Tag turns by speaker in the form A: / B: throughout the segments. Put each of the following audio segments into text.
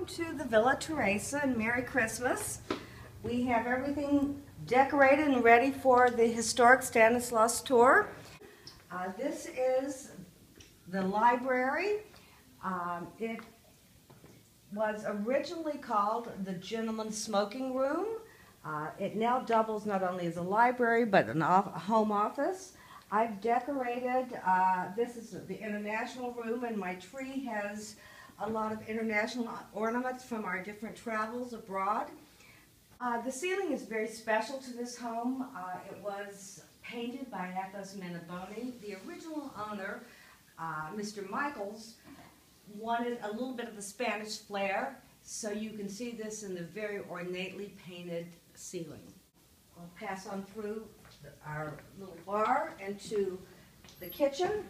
A: Welcome to the Villa Teresa and Merry Christmas. We have everything decorated and ready for the historic Stanislaus tour. This is the library. It was originally called the Gentleman's Smoking Room. It now doubles not only as a library but a home office. I've decorated, this is the international room, and my tree has a lot of international ornaments from our different travels abroad. The ceiling is very special to this home. It was painted by Athos Manaboni. The original owner, Mr. Michaels, wanted a little bit of the Spanish flair, so you can see this in the very ornately painted ceiling. I'll pass on through our little bar into the kitchen.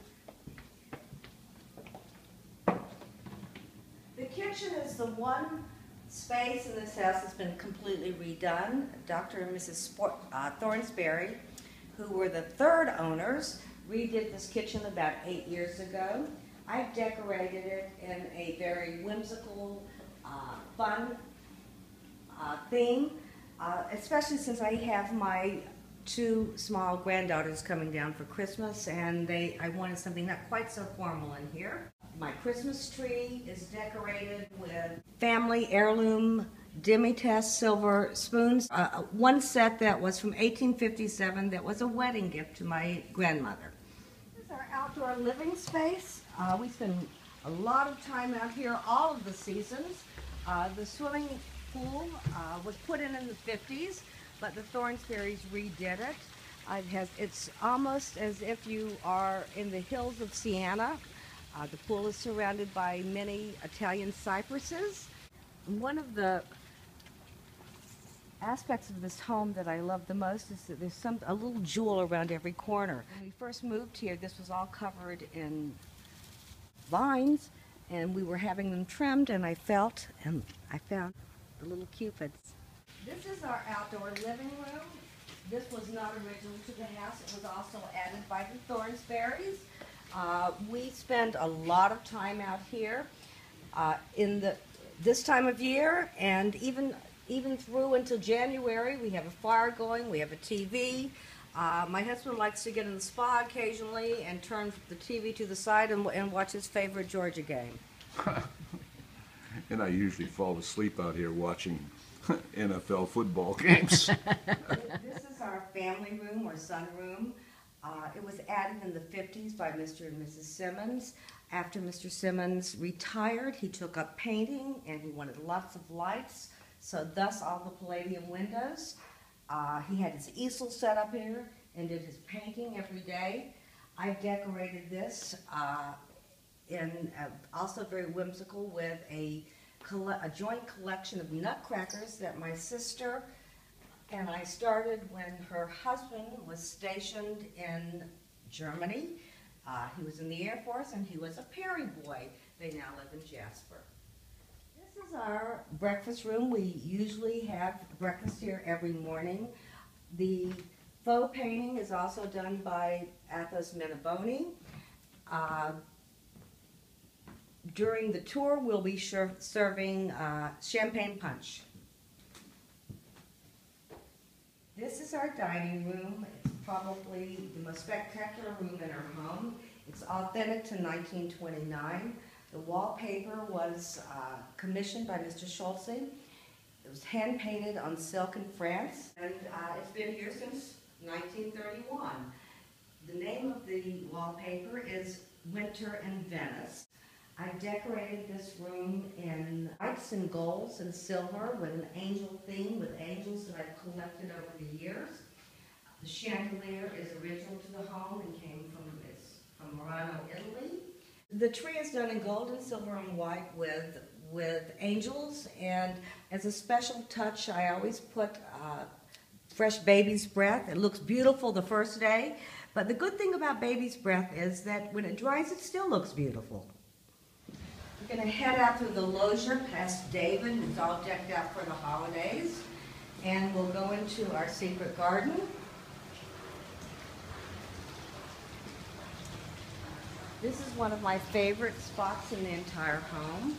A: The kitchen is the one space in this house that's been completely redone. Dr. and Mrs. Thornsberry, who were the third owners, redid this kitchen about 8 years ago. I've decorated it in a very whimsical, fun theme, especially since I have my two small granddaughters coming down for Christmas, and I wanted something not quite so formal in here. My Christmas tree is decorated with family heirloom Demi-Tasse silver spoons. One set that was from 1857 that was a wedding gift to my grandmother. This is our outdoor living space. We spend a lot of time out here all of the seasons. The swimming pool was put in the 50s, but the Thornsberrys redid it. It's almost as if you are in the hills of Siena. The pool is surrounded by many Italian cypresses. One of the aspects of this home that I love the most is that there's a little jewel around every corner. When we first moved here, this was all covered in vines, and we were having them trimmed, and I found the little cupids. This is our outdoor living room. This was not original to the house. It was also added by the Thornsberrys. We spend a lot of time out here this time of year, and even through until January. We have a fire going, we have a TV. My husband likes to get in the spa occasionally and turn the TV to the side and watch his favorite Georgia game.
B: And I usually fall asleep out here watching NFL football games.
A: This is our family room or sunroom. It was added in the 50s by Mr. and Mrs. Simmons. After Mr. Simmons retired, he took up painting, and he wanted lots of lights, so thus all the palladium windows. He had his easel set up here and did his painting every day. I've decorated this also very whimsical with a joint collection of nutcrackers that my sister and I started when her husband was stationed in Germany. He was in the Air Force, and he was a Perry boy. They now live in Jasper. This is our breakfast room. We usually have breakfast here every morning. The faux painting is also done by Athos Manaboni. During the tour, we'll be serving champagne punch. This is our dining room. It's probably the most spectacular room in our home. It's authentic to 1929. The wallpaper was commissioned by Mr. Schulze. It was hand-painted on silk in France, and it's been here since 1931. The name of the wallpaper is Winter in Venice. I decorated this room in whites and golds and silver with an angel theme with angels that I've collected over the years. The chandelier is original to the home and came from Murano, Italy. The tree is done in gold and silver and white with angels, and as a special touch, I always put fresh baby's breath. It looks beautiful the first day, but the good thing about baby's breath is that when it dries, it still looks beautiful. We're going to head out through the loggia past David, who's all decked out for the holidays, and we'll go into our secret garden. This is one of my favorite spots in the entire home.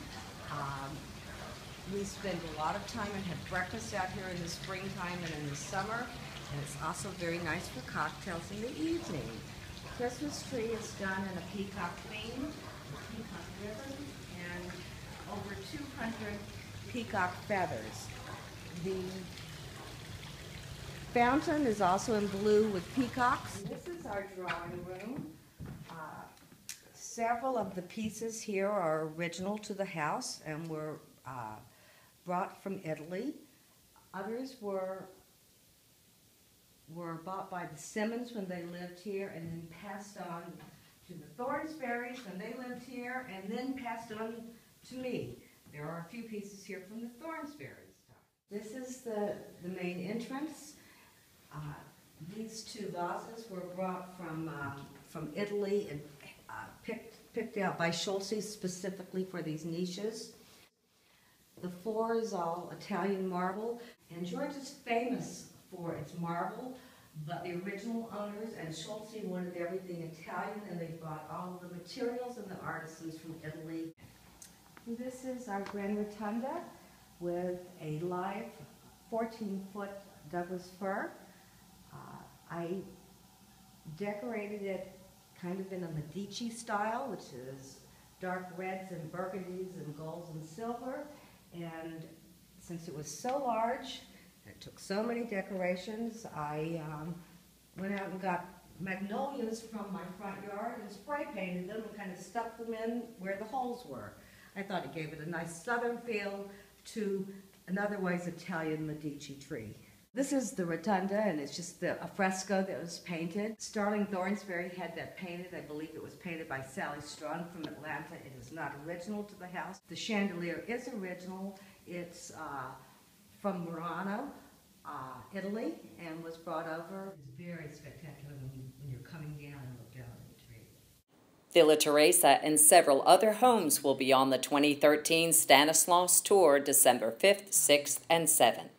A: We spend a lot of time and have breakfast out here in the springtime and in the summer, and it's also very nice for cocktails in the evening. The Christmas tree is done in a peacock theme, with peacock ribbon, and over 200 peacock feathers. The fountain is also in blue with peacocks. And this is our drawing room. Several of the pieces here are original to the house and were brought from Italy. Others were bought by the Simmons when they lived here and then passed on to the Thornsberrys when they lived here and then passed on to me. There are a few pieces here from the Thornsberrys. This is the main entrance. These two vases were brought from Italy and picked out by Schulze specifically for these niches. The floor is all Italian marble, and Georgia's famous for its marble, but the original owners and Schulze wanted everything Italian, and they brought all of the materials and the artisans from Italy. This is our grand rotunda with a live 14-foot Douglas fir. I decorated it kind of in a Medici style, which is dark reds and burgundies and golds and silver. And since it was so large, it took so many decorations, I went out and got magnolias from my front yard and spray painted them and kind of stuck them in where the holes were. I thought it gave it a nice southern feel to an otherwise Italian Medici tree. This is the rotunda, and it's just a fresco that was painted. Starling Thornsberry had that painted. I believe it was painted by Sally Strong from Atlanta. It is not original to the house. The chandelier is original. It's from Murano, Italy, and was brought over. It's very spectacular when you're coming down and look down at the tree.
C: Villa Teresa and several other homes will be on the 2013 Stanislaus Tour December 5th, 6th, and 7th.